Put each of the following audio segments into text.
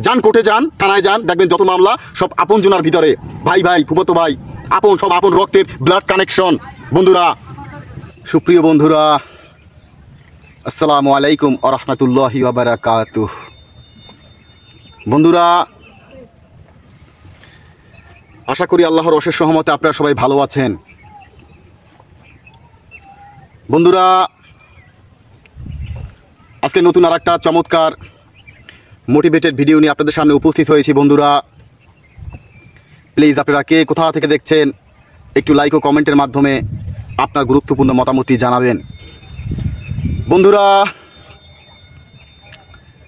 যান কোর্টে যান, থানায় যান, দেখবেন যত মামলা সব আপন জনার ভিতরে, ভাই ভাই, ফুফাতো ভাই, আপন, সব আপন, রক্তের ব্লাড কানেকশন। বন্ধুরা, সুপ্রিয় বন্ধুরা, আসসালামু আলাইকুম ওয়া রাহমাতুল্লাহি ওয়া বারাকাতুহু। বন্ধুরা, আশা করি আল্লাহর অশেষ রহমতে আপনারা সবাই ভালো আছেন। বন্ধুরা, আজকে নতুন আর একটা চমৎকার মোটিভেটেড ভিডিও নিয়ে আপনাদের সামনে উপস্থিত হয়েছি। বন্ধুরা, প্লিজ আপনারা কে কোথা থেকে দেখছেন একটু লাইক ও কমেন্টের মাধ্যমে আপনার গুরুত্বপূর্ণ মতামতটি জানাবেন। বন্ধুরা,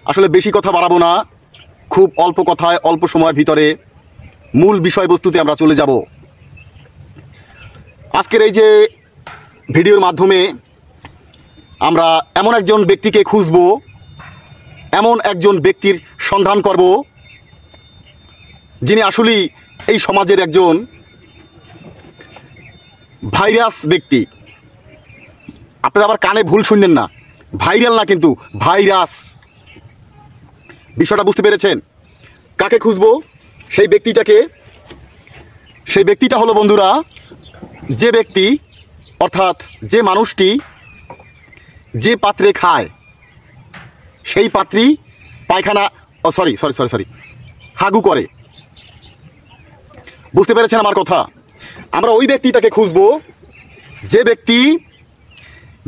আসলে বেশি কথা বাড়াবো না, খুব অল্প কথায় অল্প সময়ের ভিতরে মূল বিষয়বস্তুতে আমরা চলে যাব। আজকের এই যে ভিডিওর মাধ্যমে আমরা এমন একজন ব্যক্তিকে খুঁজব, এমন একজন ব্যক্তির সন্ধান করব যিনি আসলেই এই সমাজের একজন ভাইরাস ব্যক্তি। আপনারা আবার কানে ভুল শুনলেন না, ভাইরাল না কিন্তু ভাইরাস। বিষয়টা বুঝতে পেরেছেন? কাকে খুঁজব? সেই ব্যক্তিটা হলো বন্ধুরা, যে ব্যক্তি অর্থাৎ যে মানুষটি যে পাত্রে খায় সেই পাত্রী পায়খানা হাগু করে। বুঝতে পেরেছেন আমার কথা? আমরা ওই ব্যক্তিটাকে খুঁজব যে ব্যক্তি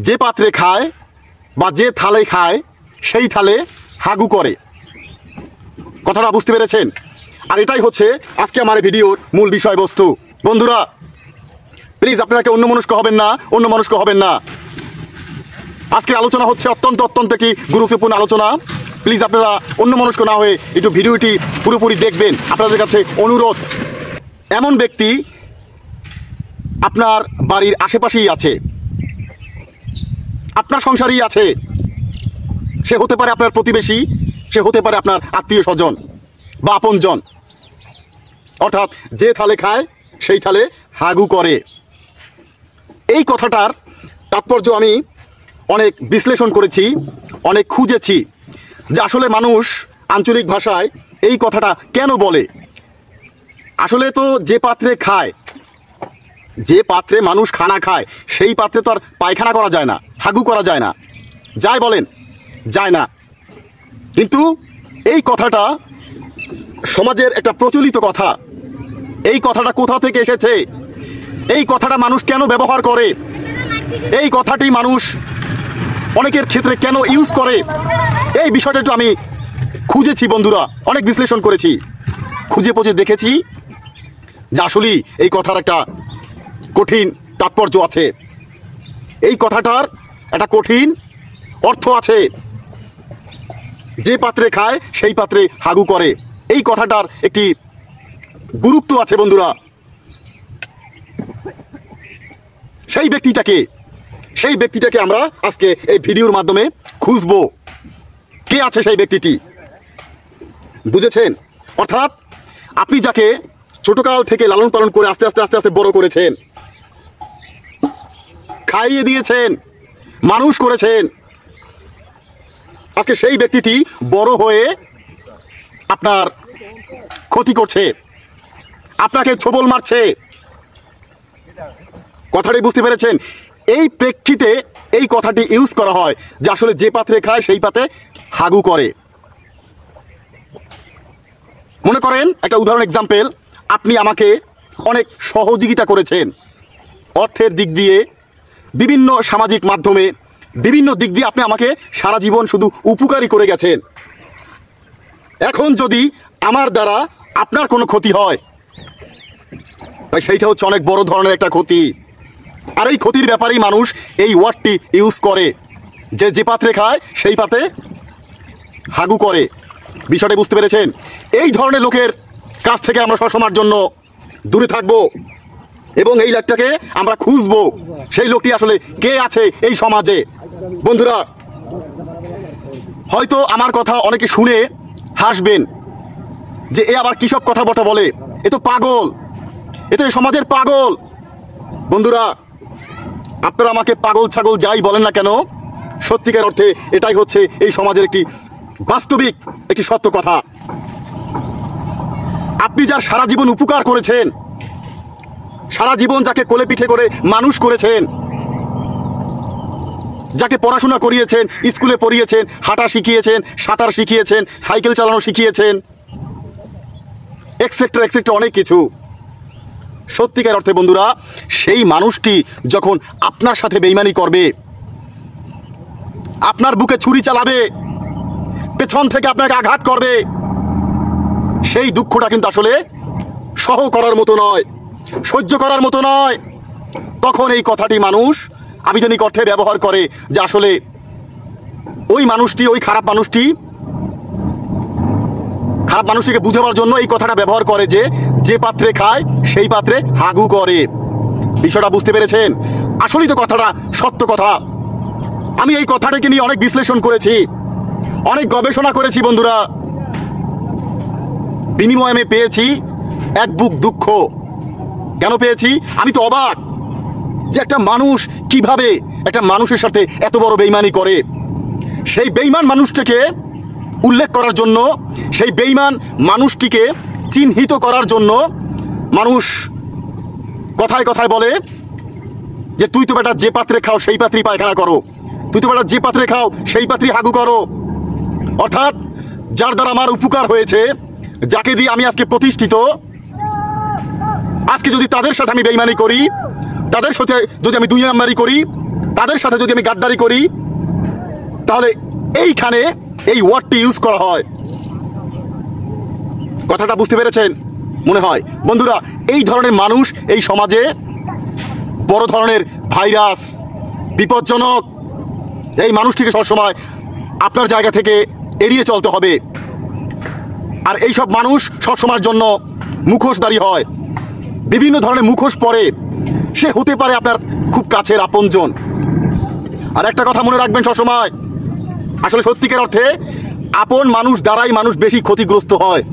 যে পাত্রে খায় বা যে থালে খায় সেই থালে হাগু করে। কথাটা বুঝতে পেরেছেন? আর এটাই হচ্ছে আজকে আমার ভিডিওর মূল বিষয়বস্তু। বন্ধুরা, প্লিজ আপনারা অন্যমনস্ক হবেন না। আজকের আলোচনা হচ্ছে অত্যন্ত একটি গুরুত্বপূর্ণ আলোচনা। প্লিজ আপনারা অন্যমনস্ক না হয়ে একটু ভিডিওটি পুরোপুরি দেখবেন, আপনাদের কাছে অনুরোধ। এমন ব্যক্তি আপনার বাড়ির আশেপাশেই আছে, আপনার সংসারেই আছে। সে হতে পারে আপনার প্রতিবেশী, সে হতে পারে আপনার আত্মীয় স্বজন বা আপনজন। অর্থাৎ যে থালে খায় সেই থালে হাগু করে। এই কথাটার তাৎপর্য আমি অনেক বিশ্লেষণ করেছি, অনেক খুঁজেছি যে আসলে মানুষ আঞ্চলিক ভাষায় এই কথাটা কেন বলে। আসলে তো যে পাত্রে খায়, যে পাত্রে মানুষ খানা খায় সেই পাত্রে তো আর পায়খানা করা যায় না, হাগু করা যায় না। যাই বলেন, যায় না। কিন্তু এই কথাটা সমাজের একটা প্রচলিত কথা। এই কথাটা কোথা থেকে এসেছে, এই কথাটা মানুষ কেন ব্যবহার করে, এই কথাটি মানুষ অনেকের ক্ষেত্রে কেন ইউজ করে, এই বিষয়টা একটু আমি খুঁজেছি বন্ধুরা, অনেক বিশ্লেষণ করেছি, খুঁজে পুঁজে দেখেছি যে আসলেই এই কথার একটা কঠিন তাৎপর্য আছে, এই কথাটার একটা কঠিন অর্থ আছে। যে পাত্রে খায় সেই পাত্রে হাগু করে, এই কথাটার একটি গুরুত্ব আছে বন্ধুরা। সেই ব্যক্তিটাকে আমরা আজকে এই ভিডিওর মাধ্যমে খুঁজব। কে আছে সেই ব্যক্তিটি? বুঝেছেন? অর্থাৎ আপনি যাকে ছোটকাল থেকে লালন পালন করে আস্তে আস্তে বড় করেছেন, খাইয়ে দিয়েছেন, মানুষ করেছেন, আজকে সেই ব্যক্তিটি বড় হয়ে আপনার ক্ষতি করছে, আপনাকে ছোবল মারছে। কথাটি বুঝতে পেরেছেন? এই প্রেক্ষিতে এই কথাটি ইউজ করা হয় যে আসলে যে পাত্রে খায় সেই পাত্রে হাগু করে। মনে করেন একটা উদাহরণ, এক্সাম্পল, আপনি আমাকে অনেক সহযোগিতা করেছেন অর্থের দিক দিয়ে, বিভিন্ন সামাজিক মাধ্যমে, বিভিন্ন দিক দিয়ে আপনি আমাকে সারা জীবন শুধু উপকারী করে গেছেন। এখন যদি আমার দ্বারা আপনার কোনো ক্ষতি হয়, তাই সেইটা হচ্ছে অনেক বড় ধরনের একটা ক্ষতি। আর এই ক্ষতির ব্যাপারেই মানুষ এই ওয়ার্ডটি ইউজ করে যে যে পাত্রে খায় সেই পাত্রে হাগু করে। বিষয়টা বুঝতে পেরেছেন? এই ধরনের লোকের কাছ থেকে আমরা সবসময়ের জন্য দূরে থাকব এবং এই লোকটাকে আমরা খুঁজব, সেই লোকটি আসলে কে আছে এই সমাজে। বন্ধুরা, হয়তো আমার কথা অনেকে শুনে হাসবেন যে এ আবার কিসব কথা বলে, এ তো পাগল, এ তো সমাজের পাগল। বন্ধুরা, আপনারা আমাকে পাগল ছাগল যাই বলেন না কেন, সত্যিকার অর্থে এটাই হচ্ছে এই সমাজের একটি বাস্তবিক একটি সত্য কথা। আপনি যার সারা জীবন উপকার করেছেন, সারা জীবন যাকে কোলে পিঠে করে মানুষ করেছেন, যাকে পড়াশোনা করিয়েছেন, স্কুলে পড়িয়েছেন, হাঁটা শিখিয়েছেন, সাঁতার শিখিয়েছেন, সাইকেল চালানো শিখিয়েছেন, এক্সেট্রা এক্সেট্রা অনেক কিছু, সত্যিকার অর্থে বন্ধুরা সেই মানুষটি যখন আপনার সাথে বেইমানি করবে, আপনার বুকে ছুরি চালাবে, পেছন থেকে আপনাকে আঘাত করবে, সেই দুঃখটা কিন্তু আসলে সহ করার মতো নয়, সহ্য করার মতো নয়। তখন এই কথাটি মানুষ আবিধানিক অর্থে ব্যবহার করে যে আসলে ওই মানুষটি, ওই খারাপ মানুষটিকে বুঝাবার জন্য এই কথাটা ব্যবহার করে যে যে পাত্রে খায় সেই পাত্রে হাগু করে। বিষয়টা বুঝতে পেরেছেন? আসলেই তো কথাটা সত্য কথা। আমি এই কথাটাকে নিয়ে অনেক বিশ্লেষণ করেছি, অনেক গবেষণা করেছি বন্ধুরা। বিনিময়ে আমি পেয়েছি এক বুক দুঃখ। কেন পেয়েছি? আমি তো অবাক যে একটা মানুষ কিভাবে একটা মানুষের সাথে এত বড় বেইমানি করে। সেই বেইমান মানুষটাকে উল্লেখ করার জন্য, সেই বেইমান মানুষটিকে চিহ্নিত করার জন্য মানুষ কথায় কথায় বলে যে তুই তো বেটা যে পাত্রে খাও সেই পাত্রেই পায়খানা করো, তুই তো বেটা যে পাত্রে খাও সেই পাত্রেই হাগু করো। অর্থাৎ যার দ্বারা আমার উপকার হয়েছে, যাকে দিয়ে আমি আজকে প্রতিষ্ঠিত, আজকে যদি তাদের সাথে আমি বেইমানি করি, তাদের সাথে যদি আমি দুই নাম্বারি করি, তাদের সাথে যদি আমি গাদ্দারি করি, তাহলে এইখানে এই ওয়ার্ডটি ইউজ করা হয়। কথাটা বুঝতে পেরেছেন মনে হয় বন্ধুরা? এই ধরনের মানুষ এই সমাজে বড় ধরনের ভাইরাস, বিপজ্জনক। এই মানুষটিকে সবসময় আপনার জায়গা থেকে এড়িয়ে চলতে হবে। আর এই সব মানুষ সবসময়ের জন্য মুখোশধারী হয়, বিভিন্ন ধরনের মুখোশ পরে। সে হতে পারে আপনার খুব কাছের আপনজন। আর একটা কথা মনে রাখবেন সবসময়, আসলে সত্যিকার অর্থে আপন মানুষ দ্বারাই মানুষ বেশি ক্ষতিগ্রস্ত হয়,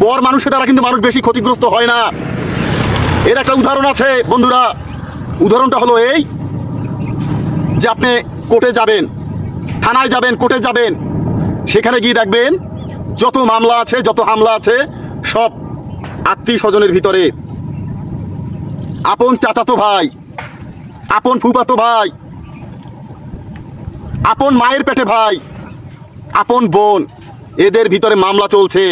পর মানুষের দ্বারা কিন্তু মানুষ বেশি ক্ষতিগ্রস্ত হয় না। এর একটা উদাহরণ আছে বন্ধুরা। উদাহরণটা হলো এই যে আপনি কোর্টে যাবেন, থানায় যাবেন, কোর্টে যাবেন, সেখানে গিয়ে দেখবেন যত মামলা আছে, যত হামলা আছে, সব আত্মীয় স্বজনের ভিতরে। আপন চাচাতো ভাই, আপন ফুফাতো ভাই, আপন মায়ের পেটে ভাই, আপন বোন, এদের ভিতরে মামলা চলছে,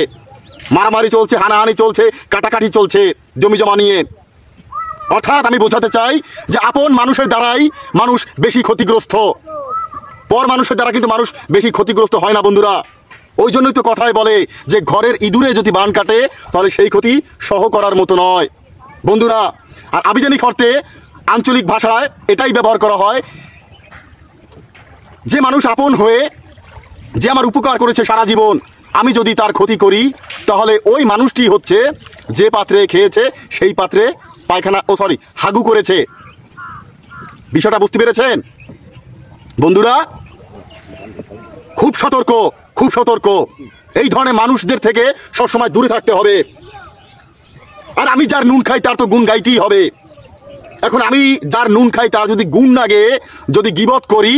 মারামারি চলছে, হানাহানি চলছে, কাটাকাটি চলছে জমি জমা নিয়ে। অর্থাৎ আমি বোঝাতে চাই যে আপন মানুষের দ্বারাই মানুষ বেশি ক্ষতিগ্রস্ত, পর মানুষের দ্বারা কিন্তু মানুষ বেশি ক্ষতিগ্রস্ত হয় না বন্ধুরা। ওই জন্যই তো কথায় বলে যে ঘরের ইঁদুরে যদি বান কাটে তাহলে সেই ক্ষতি সহ করার মতো নয় বন্ধুরা। আর আবিধানিক অর্থে আঞ্চলিক ভাষায় এটাই ব্যবহার করা হয়, যে মানুষ আপন হয়ে যে আমার উপকার করেছে সারা জীবন, আমি যদি তার ক্ষতি করি তাহলে ওই মানুষটি হচ্ছে যে পাত্রে খেয়েছে সেই পাত্রে পায়খানা হাগু করেছে। বিষয়টা বুঝতে পেরেছেন বন্ধুরা? খুব সতর্ক, খুব সতর্ক। এই ধরনের মানুষদের থেকে সবসময় দূরে থাকতে হবে। আর আমি যার নুন খাই তার তো গুণ গাইতেই হবে। এখন আমি যার নুন খাই তার যদি গুণ না গেয়ে যদি গীবত করি,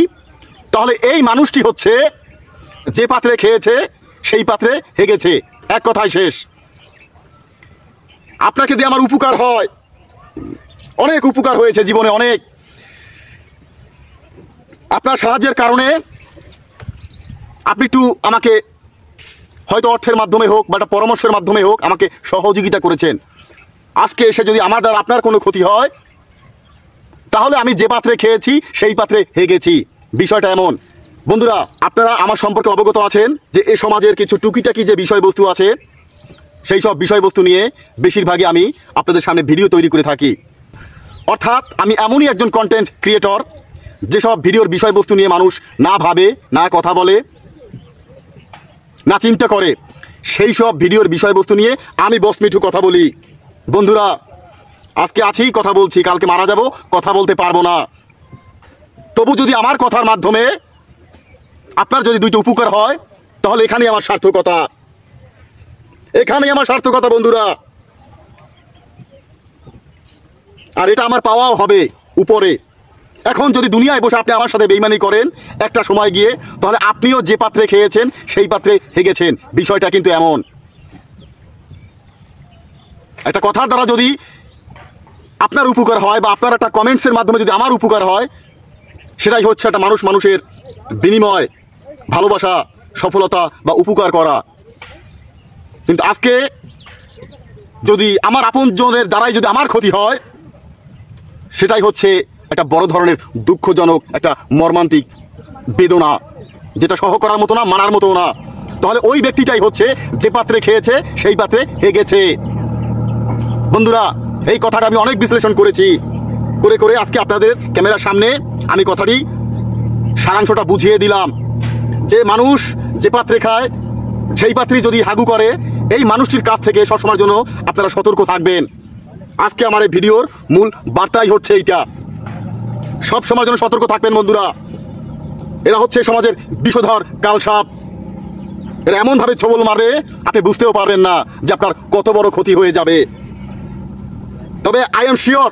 তাহলে এই মানুষটি হচ্ছে যে পাত্রে খেয়েছে সেই পাত্রে হেগেছে। এক কথায় শেষ। আপনাকে দিয়ে আমার উপকার হয়, অনেক উপকার হয়েছে জীবনে, অনেক। আপনার সাহায্যের কারণে আপনি একটু আমাকে হয়তো অর্থের মাধ্যমে হোক বা একটা পরামর্শের মাধ্যমে হোক আমাকে সহযোগিতা করেছেন। আজকে এসে যদি আমার দ্বারা আপনার কোনো ক্ষতি হয়, তাহলে আমি যে পাত্রে খেয়েছি সেই পাত্রে হেগেছি। বিষয়টা এমন বন্ধুরা। আপনারা আমার সম্পর্কে অবগত আছেন যে এ সমাজের কিছু টুকিটাকি যে বিষয়বস্তু আছে, সেই সব বিষয়বস্তু নিয়ে বেশিরভাগই আমি আপনাদের সামনে ভিডিও তৈরি করে থাকি। অর্থাৎ আমি এমনই একজন কন্টেন্ট ক্রিয়েটর যেসব ভিডিওর বিষয়বস্তু নিয়ে মানুষ না ভাবে, না কথা বলে, না চিন্তা করে, সেই সব ভিডিওর বিষয়বস্তু নিয়ে আমি বস মিঠু কথা বলি বন্ধুরা। আজকে আছি, কথা বলছি, কালকে মারা যাব, কথা বলতে পারবো না। তবু যদি আমার কথার মাধ্যমে আপনার যদি দুইটা উপকার হয়, তাহলে এখানেই আমার সার্থকতা, এখানেই আমার সার্থকতা বন্ধুরা। আর এটা আমার পাওয়াও হবে উপরে। এখন যদি দুনিয়ায় বসে আপনি আমার সাথে বেইমানি করেন, একটা সময় গিয়ে তাহলে আপনিও যে পাত্রে খেয়েছেন সেই পাত্রে হেগেছেন। বিষয়টা কিন্তু এমন। একটা কথার দ্বারা যদি আপনার উপকার হয় বা আপনার একটা কমেন্টসের মাধ্যমে যদি আমার উপকার হয়, সেটাই হচ্ছে একটা মানুষের বিনিময়, ভালোবাসা, সফলতা বা উপকার করা। কিন্তু আজকে যদি আমার আপনজনের দ্বারাই যদি আমার ক্ষতি হয়, সেটাই হচ্ছে একটা বড় ধরনের দুঃখজনক, একটা মর্মান্তিক বেদনা, যেটা সহ করার মতো না, মানার মতো না। তাহলে ওই ব্যক্তিটাই হচ্ছে যে পাত্রে খেয়েছে সেই পাত্রে হেগেছে। বন্ধুরা, এই কথাটা আমি অনেক বিশ্লেষণ করেছি, করে আজকে আপনাদের ক্যামেরার সামনে আমি কথাটি সারাংশটা বুঝিয়ে দিলাম যে মানুষ যে পাত্রে খায় সেই পাত্রই যদি হাগু করে, এই মানুষটির কাছ থেকে সবসময়ের জন্য আপনারা সতর্ক থাকবেন। আজকে আমার এই ভিডিওর মূল বার্তাই হচ্ছে এইটা, সব সময়ের জন্য সতর্ক থাকবেন বন্ধুরা। এরা হচ্ছে সমাজের বিষধর কালসাপ। এরা এমনভাবে ছবল মারবে আপনি বুঝতেও পারবেন না যে আপনার কত বড় ক্ষতি হয়ে যাবে। তবে আই এম শিওর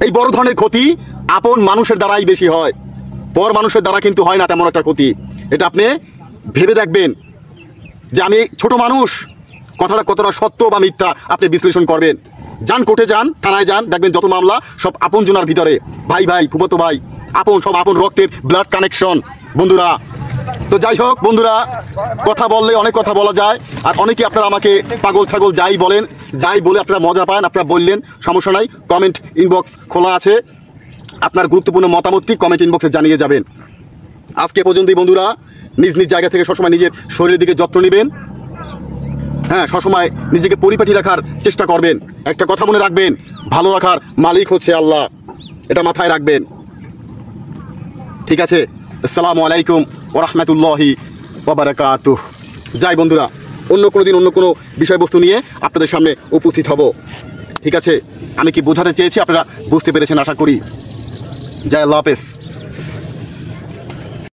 এই বড় ধরনের ক্ষতি আপন মানুষের দ্বারাই বেশি হয়, পর মানুষের দ্বারা কিন্তু হয় না তেমন একটা ক্ষতি। এটা আপনি ভেবে দেখবেন যে আমি ছোট মানুষ, কথাটা কতটা সত্য বা মিথ্যা আপনি বিশ্লেষণ করবেন। যান কোর্টে যান, থানায় যান, দেখবেন যত মামলা সব আপন জনার ভিতরে, ভাই ভাই, ফুফাতো ভাই, আপন, সব আপন রক্তের ব্লাড কানেকশন বন্ধুরা। তো যাই হোক বন্ধুরা, কথা বললে অনেক কথা বলা যায়, আর অনেকে আপনারা আমাকে পাগল ছাগল যাই বলেন, যাই বলে আপনারা মজা পান, আপনারা বললেন, সমস্যা নাই, কমেন্ট ইনবক্স খোলা আছে, আপনার গুরুত্বপূর্ণ মতামতটি কমেন্ট ইনবক্সে জানিয়ে যাবেন। আজকে পর্যন্তই বন্ধুরা, নিজ নিজ জায়গা থেকে সবসময় নিজের শরীরের দিকে যত্ন নেবেন। হ্যাঁ, সবসময় নিজেকে পরিপাটি রাখার চেষ্টা করবেন। একটা কথা মনে রাখবেন, ভালো রাখার মালিক হচ্ছে আল্লাহ, এটা মাথায় রাখবেন। ঠিক আছে, আসসালামু আলাইকুম ওয়া রাহমাতুল্লাহি ওয়া বারাকাতুহু। যাই বন্ধুরা, অন্য কোনো দিন অন্য কোনো বিষয়বস্তু নিয়ে আপনাদের সামনে উপস্থিত হব। ঠিক আছে, আমি কি বোঝাতে চেয়েছি আপনারা বুঝতে পেরেছেন আশা করি। জয় আল্লাহ হাফেজ।